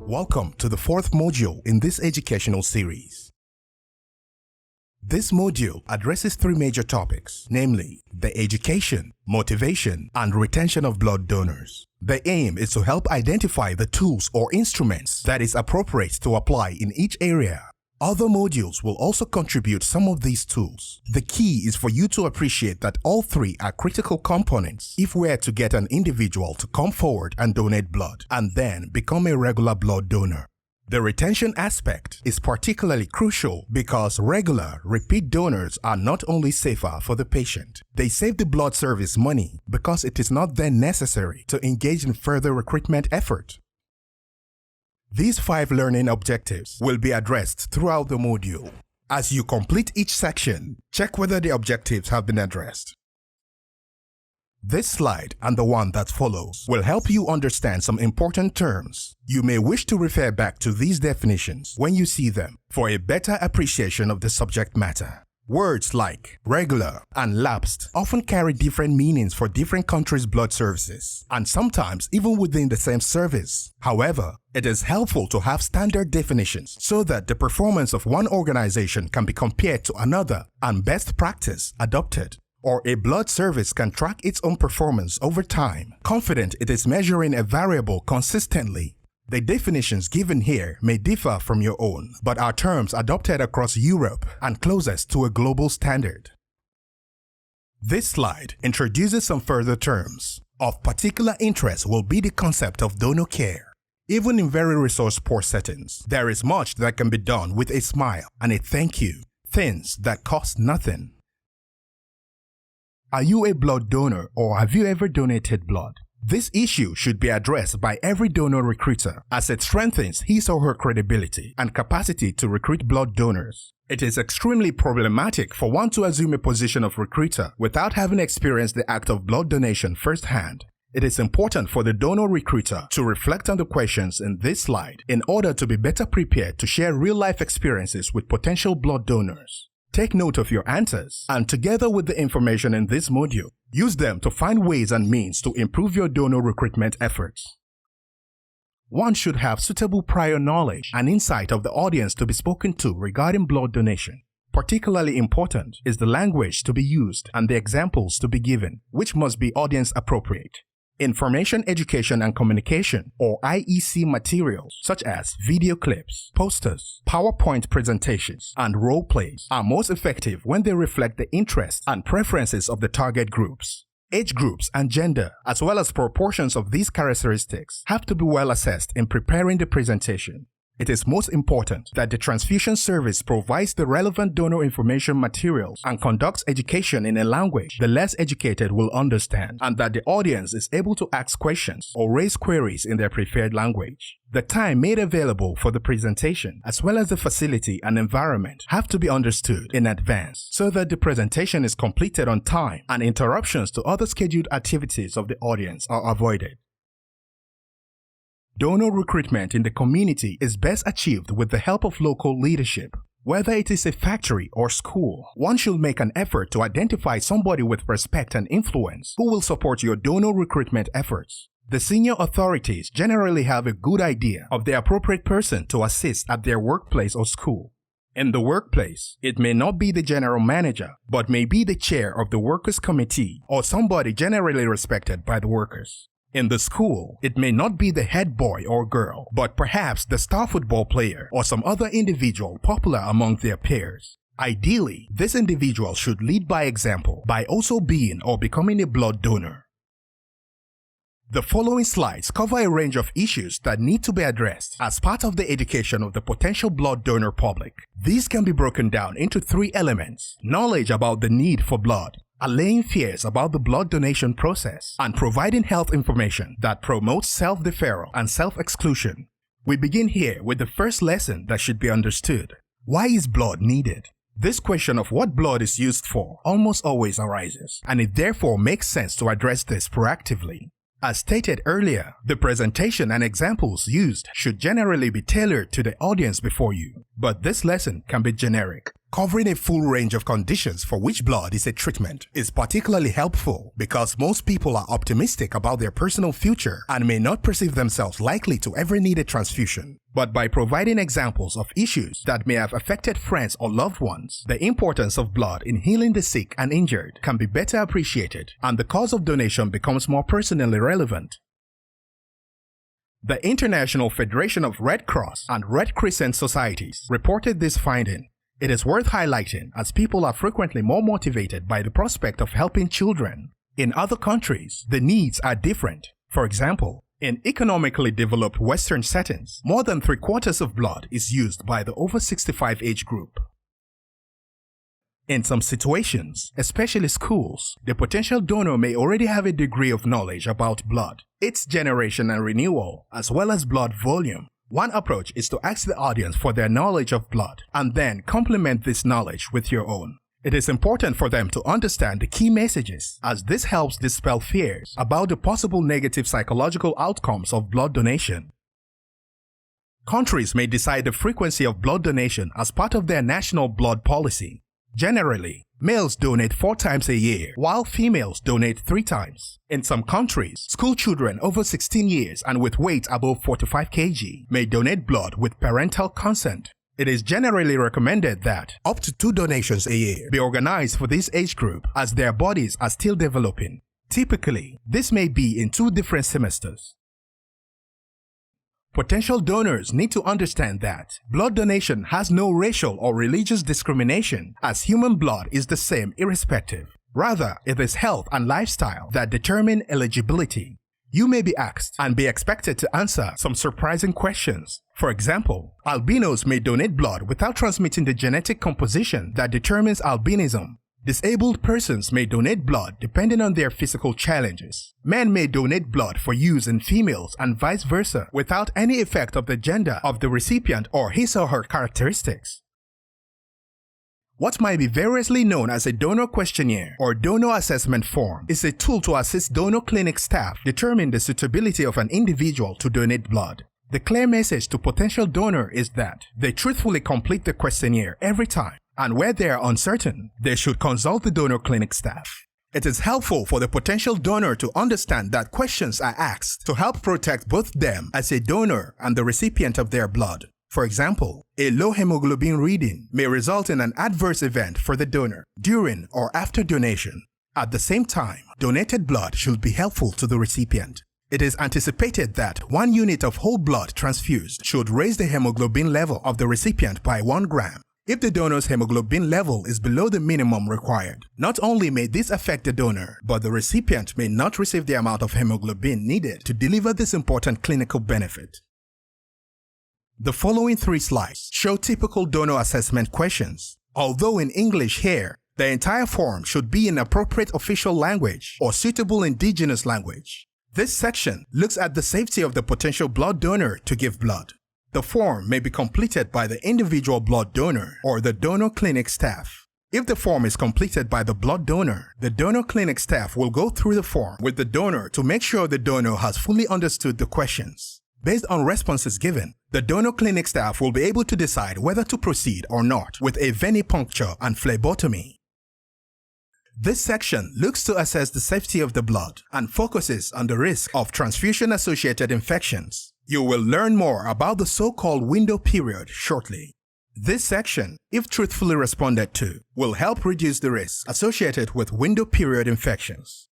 Welcome to the fourth module in this educational series. This module addresses three major topics, namely the education, motivation, and retention of blood donors. The aim is to help identify the tools or instruments that is appropriate to apply in each area. Other modules will also contribute some of these tools. The key is for you to appreciate that all three are critical components if we are to get an individual to come forward and donate blood and then become a regular blood donor. The retention aspect is particularly crucial because regular, repeat donors are not only safer for the patient, they save the blood service money because it is not then necessary to engage in further recruitment effort. These 5 learning objectives will be addressed throughout the module. As you complete each section, check whether the objectives have been addressed. This slide and the one that follows will help you understand some important terms. You may wish to refer back to these definitions when you see them for a better appreciation of the subject matter. Words like regular and lapsed often carry different meanings for different countries' blood services, and sometimes even within the same service. However, it is helpful to have standard definitions so that the performance of one organization can be compared to another and best practice adopted. Or a blood service can track its own performance over time, confident it is measuring a variable consistently. The definitions given here may differ from your own, but are terms adopted across Europe and closest to a global standard. This slide introduces some further terms. Of particular interest will be the concept of donor care. Even in very resource-poor settings, there is much that can be done with a smile and a thank you, things that cost nothing. Are you a blood donor or have you ever donated blood? This issue should be addressed by every donor recruiter as it strengthens his or her credibility and capacity to recruit blood donors. It is extremely problematic for one to assume a position of recruiter without having experienced the act of blood donation firsthand. It is important for the donor recruiter to reflect on the questions in this slide in order to be better prepared to share real-life experiences with potential blood donors. Take note of your answers, and together with the information in this module, use them to find ways and means to improve your donor recruitment efforts. One should have suitable prior knowledge and insight of the audience to be spoken to regarding blood donation. Particularly important is the language to be used and the examples to be given, which must be audience appropriate. Information, education, and communication, or IEC materials such as video clips, posters, PowerPoint presentations, and role plays are most effective when they reflect the interests and preferences of the target groups. Age groups and gender, as well as proportions of these characteristics, have to be well assessed in preparing the presentation. It is most important that the transfusion service provides the relevant donor information materials and conducts education in a language the less educated will understand, and that the audience is able to ask questions or raise queries in their preferred language. The time made available for the presentation, as well as the facility and environment, have to be understood in advance so that the presentation is completed on time and interruptions to other scheduled activities of the audience are avoided. Donor recruitment in the community is best achieved with the help of local leadership. Whether it is a factory or school, one should make an effort to identify somebody with respect and influence who will support your donor recruitment efforts. The senior authorities generally have a good idea of the appropriate person to assist at their workplace or school. In the workplace, it may not be the general manager, but may be the chair of the workers' committee or somebody generally respected by the workers. In the school, it may not be the head boy or girl, but perhaps the star football player or some other individual popular among their peers. Ideally, this individual should lead by example by also being or becoming a blood donor. The following slides cover a range of issues that need to be addressed as part of the education of the potential blood donor public. These can be broken down into 3 elements: knowledge about the need for blood, allaying fears about the blood donation process, and providing health information that promotes self-deferral and self-exclusion. We begin here with the first lesson that should be understood. Why is blood needed? This question of what blood is used for almost always arises, and it therefore makes sense to address this proactively. As stated earlier, the presentation and examples used should generally be tailored to the audience before you, but this lesson can be generic. Covering a full range of conditions for which blood is a treatment is particularly helpful because most people are optimistic about their personal future and may not perceive themselves likely to ever need a transfusion. But by providing examples of issues that may have affected friends or loved ones, the importance of blood in healing the sick and injured can be better appreciated, and the cause of donation becomes more personally relevant. The International Federation of Red Cross and Red Crescent Societies reported this finding. It is worth highlighting as people are frequently more motivated by the prospect of helping children. In other countries, the needs are different. For example, in economically developed Western settings, more than 3/4 of blood is used by the over 65 age group. In some situations, especially schools, the potential donor may already have a degree of knowledge about blood, its generation and renewal, as well as blood volume. One approach is to ask the audience for their knowledge of blood and then complement this knowledge with your own. It is important for them to understand the key messages, as this helps dispel fears about the possible negative psychological outcomes of blood donation. Countries may decide the frequency of blood donation as part of their national blood policy. Generally, males donate 4 times a year, while females donate 3 times. In some countries, school children over 16 years and with weight above 45 kg may donate blood with parental consent. It is generally recommended that up to 2 donations a year be organized for this age group as their bodies are still developing. Typically, this may be in 2 different semesters. Potential donors need to understand that blood donation has no racial or religious discrimination, as human blood is the same irrespective. Rather, it is health and lifestyle that determine eligibility. You may be asked and be expected to answer some surprising questions. For example, albinos may donate blood without transmitting the genetic composition that determines albinism. Disabled persons may donate blood depending on their physical challenges. Men may donate blood for use in females and vice versa without any effect of the gender of the recipient or his or her characteristics. What might be variously known as a donor questionnaire or donor assessment form is a tool to assist donor clinic staff determine the suitability of an individual to donate blood. The clear message to potential donor is that they truthfully complete the questionnaire every time, and where they are uncertain, they should consult the donor clinic staff. It is helpful for the potential donor to understand that questions are asked to help protect both them as a donor and the recipient of their blood. For example, a low hemoglobin reading may result in an adverse event for the donor during or after donation. At the same time, donated blood should be helpful to the recipient. It is anticipated that 1 unit of whole blood transfused should raise the hemoglobin level of the recipient by 1 gram. If the donor's hemoglobin level is below the minimum required, not only may this affect the donor, but the recipient may not receive the amount of hemoglobin needed to deliver this important clinical benefit. The following 3 slides show typical donor assessment questions. Although in English here, the entire form should be in appropriate official language or suitable indigenous language. This section looks at the safety of the potential blood donor to give blood. The form may be completed by the individual blood donor or the donor clinic staff. If the form is completed by the blood donor, the donor clinic staff will go through the form with the donor to make sure the donor has fully understood the questions. Based on responses given, the donor clinic staff will be able to decide whether to proceed or not with a venipuncture and phlebotomy. This section looks to assess the safety of the blood and focuses on the risk of transfusion-associated infections. You will learn more about the so-called window period shortly. This section, if truthfully responded to, will help reduce the risks associated with window period infections.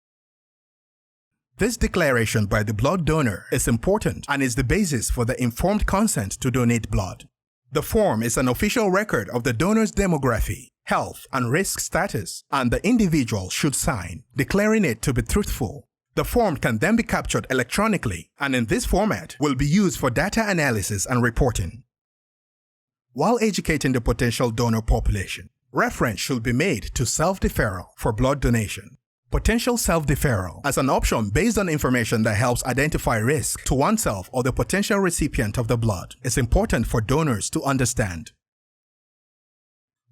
This declaration by the blood donor is important and is the basis for the informed consent to donate blood. The form is an official record of the donor's demography, health, and risk status, and the individual should sign, declaring it to be truthful. The form can then be captured electronically and in this format will be used for data analysis and reporting. While educating the potential donor population, reference should be made to self-deferral for blood donation. Potential self-deferral as an option based on information that helps identify risk to oneself or the potential recipient of the blood is important for donors to understand.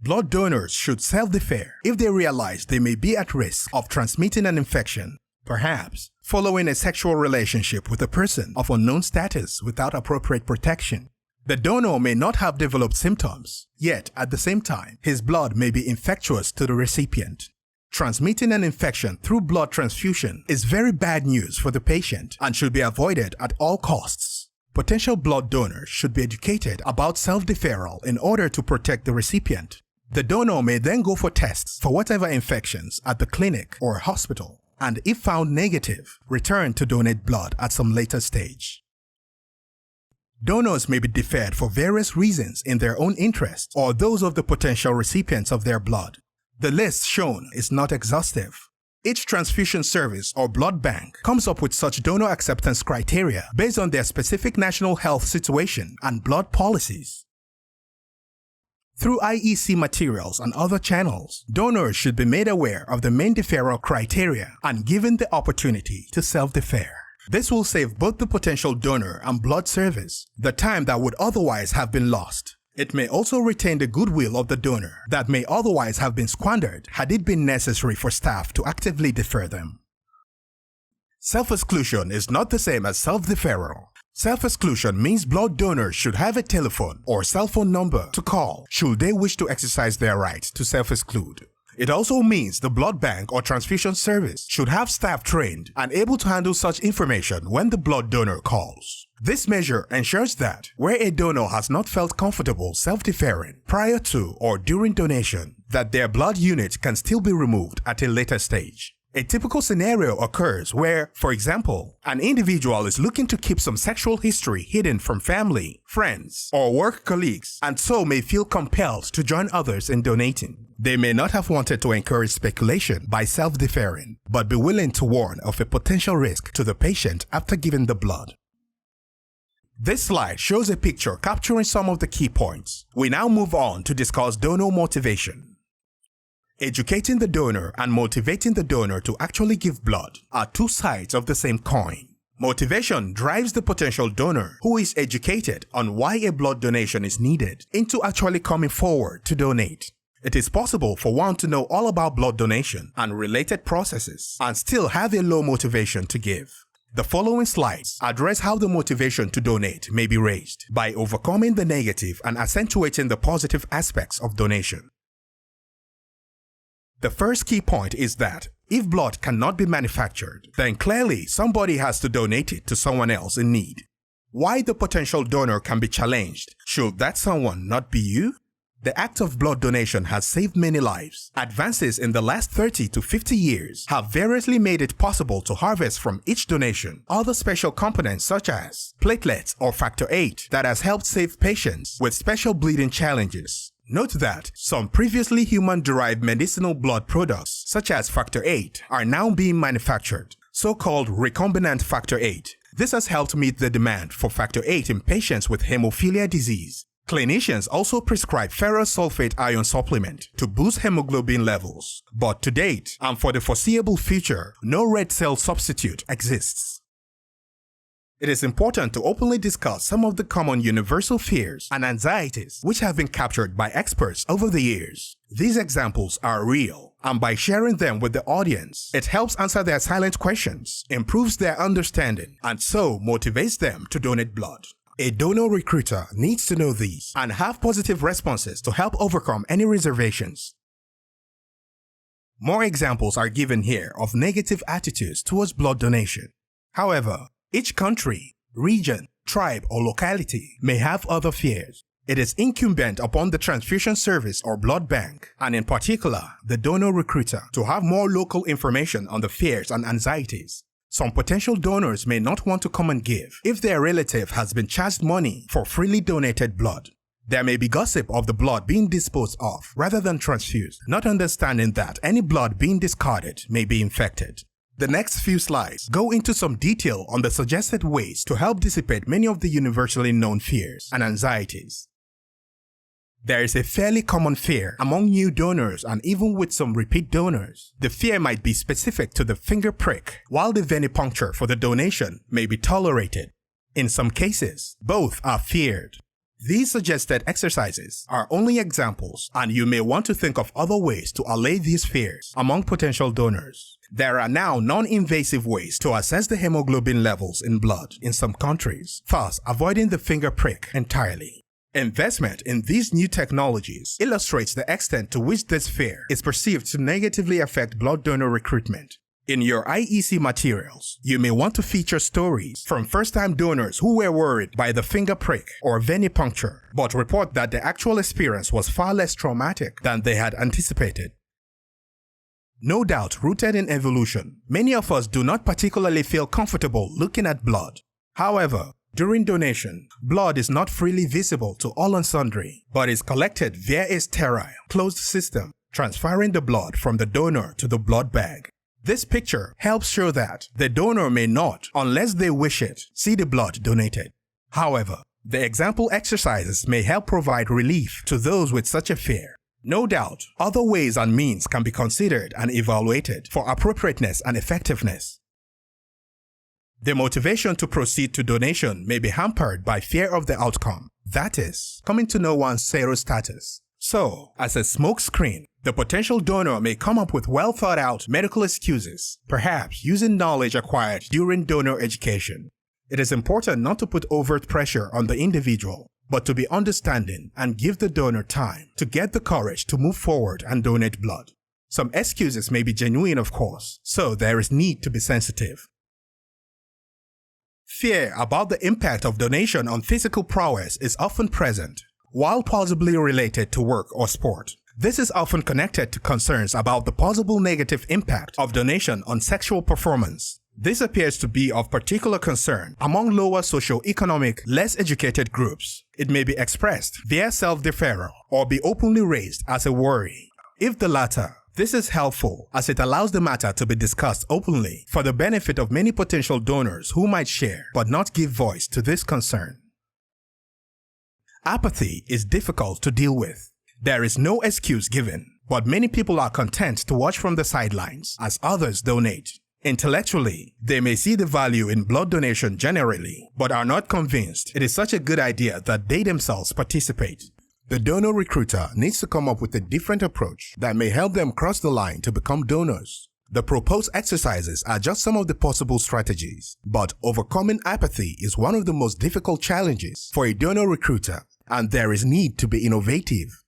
Blood donors should self-defer if they realize they may be at risk of transmitting an infection, perhaps following a sexual relationship with a person of unknown status without appropriate protection. The donor may not have developed symptoms, yet at the same time, his blood may be infectious to the recipient. Transmitting an infection through blood transfusion is very bad news for the patient and should be avoided at all costs. Potential blood donors should be educated about self-deferral in order to protect the recipient. The donor may then go for tests for whatever infections at the clinic or hospital, and if found negative, return to donate blood at some later stage. Donors may be deferred for various reasons in their own interest or those of the potential recipients of their blood. The list shown is not exhaustive. Each transfusion service or blood bank comes up with such donor acceptance criteria based on their specific national health situation and blood policies. Through IEC materials and other channels, donors should be made aware of the main deferral criteria and given the opportunity to self-defer. This will save both the potential donor and blood service the time that would otherwise have been lost. It may also retain the goodwill of the donor that may otherwise have been squandered had it been necessary for staff to actively defer them. Self-exclusion is not the same as self-deferral. Self-exclusion means blood donors should have a telephone or cell phone number to call should they wish to exercise their right to self-exclude. It also means the blood bank or transfusion service should have staff trained and able to handle such information when the blood donor calls. This measure ensures that where a donor has not felt comfortable self-deferring prior to or during donation, that their blood unit can still be removed at a later stage. A typical scenario occurs where, for example, an individual is looking to keep some sexual history hidden from family, friends, or work colleagues, and so may feel compelled to join others in donating. They may not have wanted to encourage speculation by self-deferring, but be willing to warn of a potential risk to the patient after giving the blood. This slide shows a picture capturing some of the key points. We now move on to discuss donor motivation. Educating the donor and motivating the donor to actually give blood are two sides of the same coin. Motivation drives the potential donor, who is educated on why a blood donation is needed, into actually coming forward to donate. It is possible for one to know all about blood donation and related processes and still have a low motivation to give. The following slides address how the motivation to donate may be raised by overcoming the negative and accentuating the positive aspects of donation. The first key point is that if blood cannot be manufactured, then clearly somebody has to donate it to someone else in need. Why the potential donor can be challenged? Should that someone not be you? The act of blood donation has saved many lives. Advances in the last 30 to 50 years have variously made it possible to harvest from each donation other special components such as platelets or factor VIII that has helped save patients with special bleeding challenges. Note that some previously human-derived medicinal blood products, such as factor VIII, are now being manufactured, so-called recombinant factor VIII. This has helped meet the demand for factor VIII in patients with hemophilia disease. Clinicians also prescribe ferrous sulfate iron supplement to boost hemoglobin levels, but to date, and for the foreseeable future, no red cell substitute exists. It is important to openly discuss some of the common universal fears and anxieties which have been captured by experts over the years. These examples are real, and by sharing them with the audience, it helps answer their silent questions, improves their understanding, and so motivates them to donate blood. A donor recruiter needs to know these and have positive responses to help overcome any reservations. More examples are given here of negative attitudes towards blood donation. However, each country, region, tribe, or locality may have other fears. It is incumbent upon the transfusion service or blood bank, and in particular, the donor recruiter, to have more local information on the fears and anxieties. Some potential donors may not want to come and give if their relative has been charged money for freely donated blood. There may be gossip of the blood being disposed of rather than transfused, not understanding that any blood being discarded may be infected. The next few slides go into some detail on the suggested ways to help dissipate many of the universally known fears and anxieties. There is a fairly common fear among new donors and even with some repeat donors. The fear might be specific to the finger prick, while the venipuncture for the donation may be tolerated. In some cases, both are feared. These suggested exercises are only examples, and you may want to think of other ways to allay these fears among potential donors. There are now non-invasive ways to assess the hemoglobin levels in blood in some countries, thus avoiding the finger prick entirely. Investment in these new technologies illustrates the extent to which this fear is perceived to negatively affect blood donor recruitment. In your IEC materials, you may want to feature stories from first-time donors who were worried by the finger prick or venipuncture, but report that the actual experience was far less traumatic than they had anticipated. No doubt rooted in evolution, many of us do not particularly feel comfortable looking at blood. However, during donation, blood is not freely visible to all and sundry, but is collected via a sterile, closed system, transferring the blood from the donor to the blood bag. This picture helps show that the donor may not, unless they wish it, see the blood donated. However, the example exercises may help provide relief to those with such a fear. No doubt, other ways and means can be considered and evaluated for appropriateness and effectiveness. The motivation to proceed to donation may be hampered by fear of the outcome, that is, coming to know one's serostatus. So, as a smokescreen, the potential donor may come up with well-thought-out medical excuses, perhaps using knowledge acquired during donor education. It is important not to put overt pressure on the individual, but to be understanding and give the donor time to get the courage to move forward and donate blood. Some excuses may be genuine, of course, so there is need to be sensitive. Fear about the impact of donation on physical prowess is often present. While possibly related to work or sport, this is often connected to concerns about the possible negative impact of donation on sexual performance. This appears to be of particular concern among lower socio-economic, less educated groups. It may be expressed via self-deferral or be openly raised as a worry. If the latter, this is helpful as it allows the matter to be discussed openly for the benefit of many potential donors who might share but not give voice to this concern. Apathy is difficult to deal with. There is no excuse given, but many people are content to watch from the sidelines as others donate. Intellectually, they may see the value in blood donation generally, but are not convinced it is such a good idea that they themselves participate. The donor recruiter needs to come up with a different approach that may help them cross the line to become donors. The proposed exercises are just some of the possible strategies, but overcoming apathy is one of the most difficult challenges for a donor recruiter, and there is need to be innovative.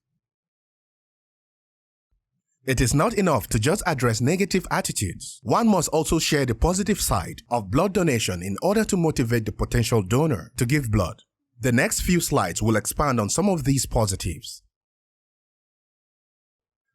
It is not enough to just address negative attitudes. One must also share the positive side of blood donation in order to motivate the potential donor to give blood. The next few slides will expand on some of these positives.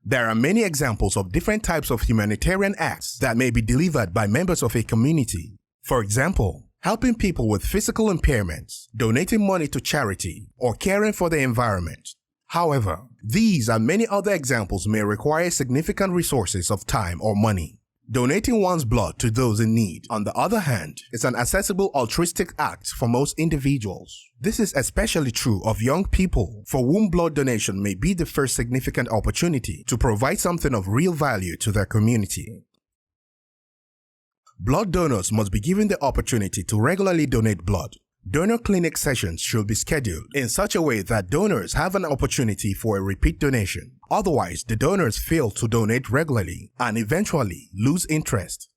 There are many examples of different types of humanitarian acts that may be delivered by members of a community. For example, helping people with physical impairments, donating money to charity, or caring for the environment. However, these and many other examples may require significant resources of time or money. Donating one's blood to those in need, on the other hand, is an accessible altruistic act for most individuals. This is especially true of young people, for whom blood donation may be the first significant opportunity to provide something of real value to their community. Blood donors must be given the opportunity to regularly donate blood. Donor clinic sessions should be scheduled in such a way that donors have an opportunity for a repeat donation. Otherwise, the donors fail to donate regularly and eventually lose interest.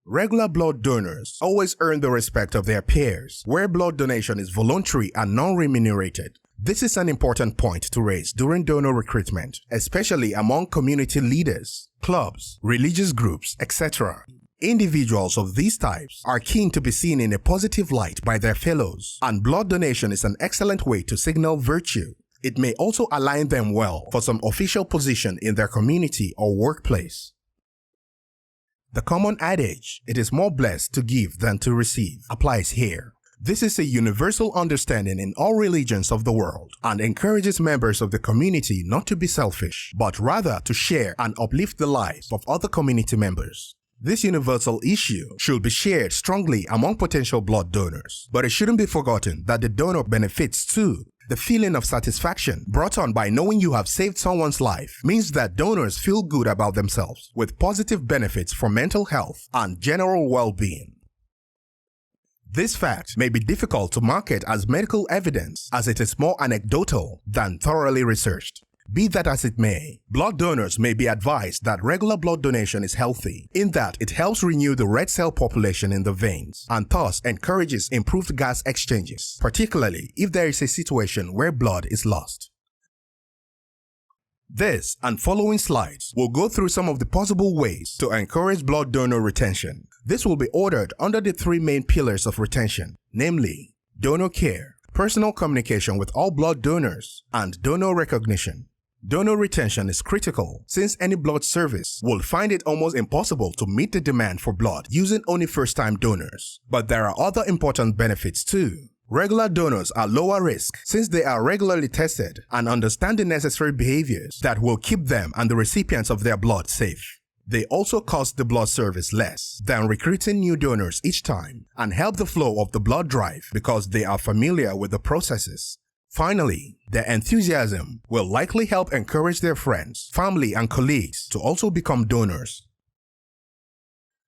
Regular blood donors always earn the respect of their peers, where blood donation is voluntary and non-remunerated. This is an important point to raise during donor recruitment, especially among community leaders, clubs, religious groups, etc. Individuals of these types are keen to be seen in a positive light by their fellows, and blood donation is an excellent way to signal virtue. It may also align them well for some official position in their community or workplace. The common adage, "It is more blessed to give than to receive," applies here. This is a universal understanding in all religions of the world and encourages members of the community not to be selfish, but rather to share and uplift the lives of other community members. This universal issue should be shared strongly among potential blood donors, but it shouldn't be forgotten that the donor benefits too. The feeling of satisfaction brought on by knowing you have saved someone's life means that donors feel good about themselves, with positive benefits for mental health and general well-being. This fact may be difficult to market as medical evidence, as it is more anecdotal than thoroughly researched. Be that as it may, blood donors may be advised that regular blood donation is healthy, in that it helps renew the red cell population in the veins and thus encourages improved gas exchanges, particularly if there is a situation where blood is lost. This and following slides will go through some of the possible ways to encourage blood donor retention. This will be ordered under the three main pillars of retention, namely donor care, personal communication with all blood donors, and donor recognition. Donor retention is critical since any blood service will find it almost impossible to meet the demand for blood using only first-time donors. But there are other important benefits too. Regular donors are lower risk since they are regularly tested and understand the necessary behaviors that will keep them and the recipients of their blood safe. They also cost the blood service less than recruiting new donors each time and help the flow of the blood drive because they are familiar with the processes. Finally, their enthusiasm will likely help encourage their friends, family, and colleagues to also become donors.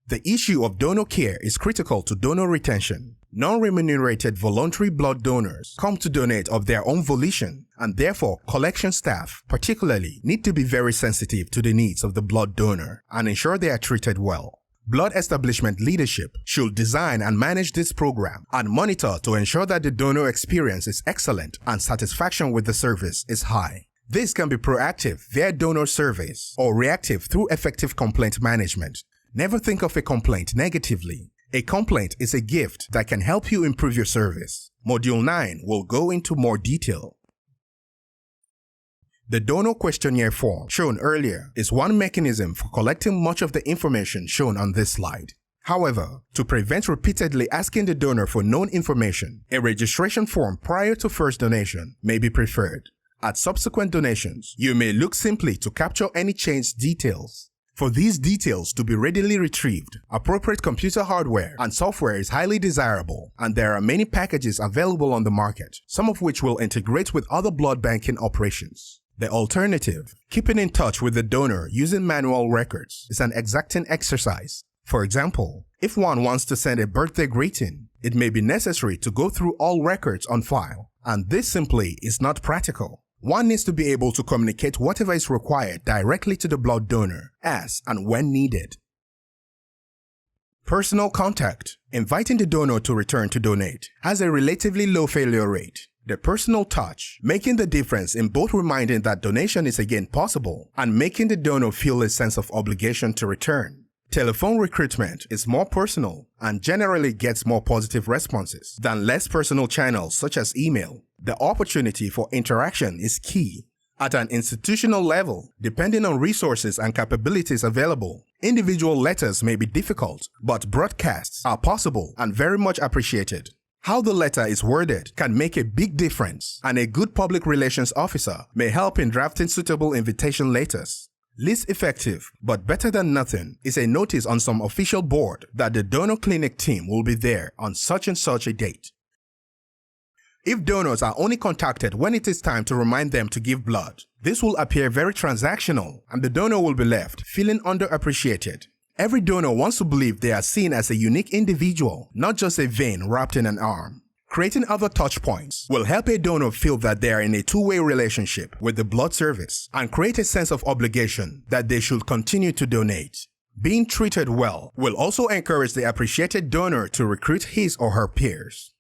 The issue of donor care is critical to donor retention. Non-remunerated voluntary blood donors come to donate of their own volition, and therefore collection staff particularly need to be very sensitive to the needs of the blood donor and ensure they are treated well. Blood establishment leadership should design and manage this program and monitor to ensure that the donor experience is excellent and satisfaction with the service is high. This can be proactive via donor surveys or reactive through effective complaint management. Never think of a complaint negatively. A complaint is a gift that can help you improve your service. Module 9 will go into more detail. The donor questionnaire form shown earlier is one mechanism for collecting much of the information shown on this slide. However, to prevent repeatedly asking the donor for known information, a registration form prior to first donation may be preferred. At subsequent donations, you may look simply to capture any changed details. For these details to be readily retrieved, appropriate computer hardware and software is highly desirable, and there are many packages available on the market, some of which will integrate with other blood banking operations. The alternative, keeping in touch with the donor using manual records, is an exacting exercise. For example, if one wants to send a birthday greeting, it may be necessary to go through all records on file, and this simply is not practical. One needs to be able to communicate whatever is required directly to the blood donor, as and when needed. Personal contact, inviting the donor to return to donate, has a relatively low failure rate. The personal touch, making the difference in both reminding that donation is again possible and making the donor feel a sense of obligation to return. Telephone recruitment is more personal and generally gets more positive responses than less personal channels such as email. The opportunity for interaction is key. At an institutional level, depending on resources and capabilities available, individual letters may be difficult, but broadcasts are possible and very much appreciated. How the letter is worded can make a big difference, and a good public relations officer may help in drafting suitable invitation letters. Least effective, but better than nothing, is a notice on some official board that the donor clinic team will be there on such and such a date. If donors are only contacted when it is time to remind them to give blood, this will appear very transactional, and the donor will be left feeling underappreciated. Every donor wants to believe they are seen as a unique individual, not just a vein wrapped in an arm. Creating other touch points will help a donor feel that they are in a two-way relationship with the blood service and create a sense of obligation that they should continue to donate. Being treated well will also encourage the appreciated donor to recruit his or her peers.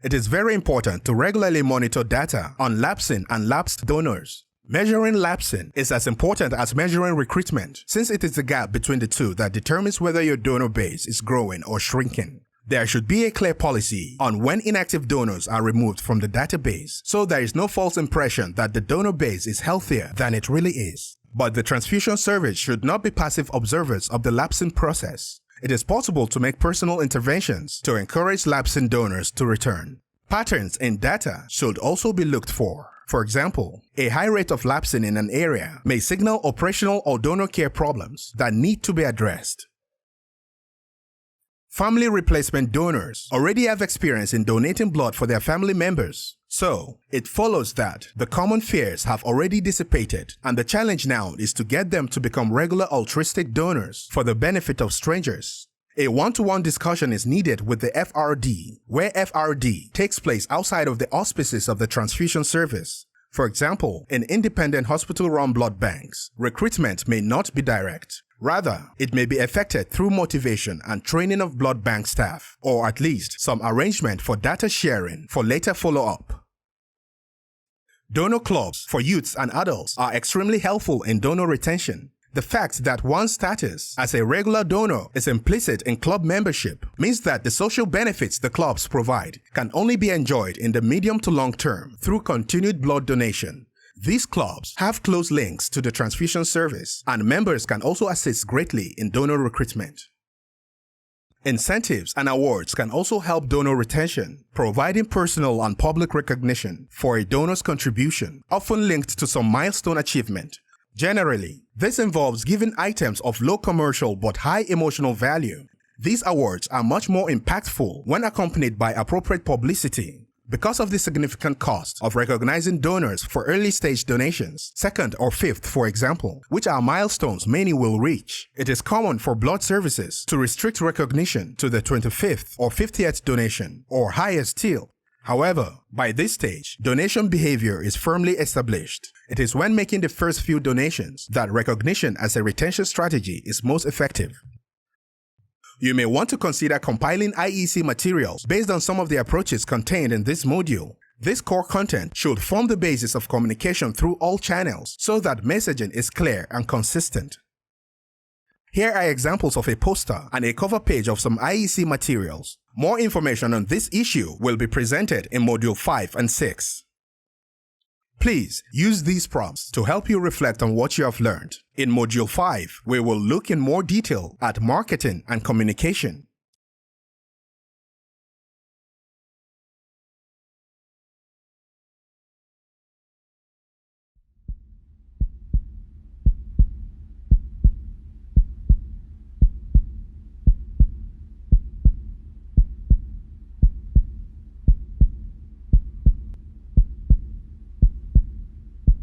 It is very important to regularly monitor data on lapsing and lapsed donors. Measuring lapsing is as important as measuring recruitment, since it is the gap between the two that determines whether your donor base is growing or shrinking. There should be a clear policy on when inactive donors are removed from the database, so there is no false impression that the donor base is healthier than it really is. But the transfusion service should not be passive observers of the lapsing process. It is possible to make personal interventions to encourage lapsing donors to return. Patterns in data should also be looked for. For example, a high rate of lapsing in an area may signal operational or donor care problems that need to be addressed. Family replacement donors already have experience in donating blood for their family members, so it follows that the common fears have already dissipated, and the challenge now is to get them to become regular altruistic donors for the benefit of strangers. A one-to-one discussion is needed with the FRD, where FRD takes place outside of the auspices of the transfusion service. For example, in independent hospital-run blood banks, recruitment may not be direct. Rather, it may be effected through motivation and training of blood bank staff, or at least some arrangement for data sharing for later follow-up. Donor clubs for youths and adults are extremely helpful in donor retention. The fact that one's status as a regular donor is implicit in club membership means that the social benefits the clubs provide can only be enjoyed in the medium to long term through continued blood donation. These clubs have close links to the transfusion service, and members can also assist greatly in donor recruitment. Incentives and awards can also help donor retention, providing personal and public recognition for a donor's contribution, often linked to some milestone achievement. Generally, this involves giving items of low commercial but high emotional value. These awards are much more impactful when accompanied by appropriate publicity. Because of the significant cost of recognizing donors for early-stage donations, second or fifth, for example, which are milestones many will reach, it is common for blood services to restrict recognition to the 25th or 50th donation, or higher still. However, by this stage, donation behavior is firmly established. It is when making the first few donations that recognition as a retention strategy is most effective. You may want to consider compiling IEC materials based on some of the approaches contained in this module. This core content should form the basis of communication through all channels so that messaging is clear and consistent. Here are examples of a poster and a cover page of some IEC materials. More information on this issue will be presented in Module 5 and 6. Please use these prompts to help you reflect on what you have learned. In Module 5, we will look in more detail at marketing and communication.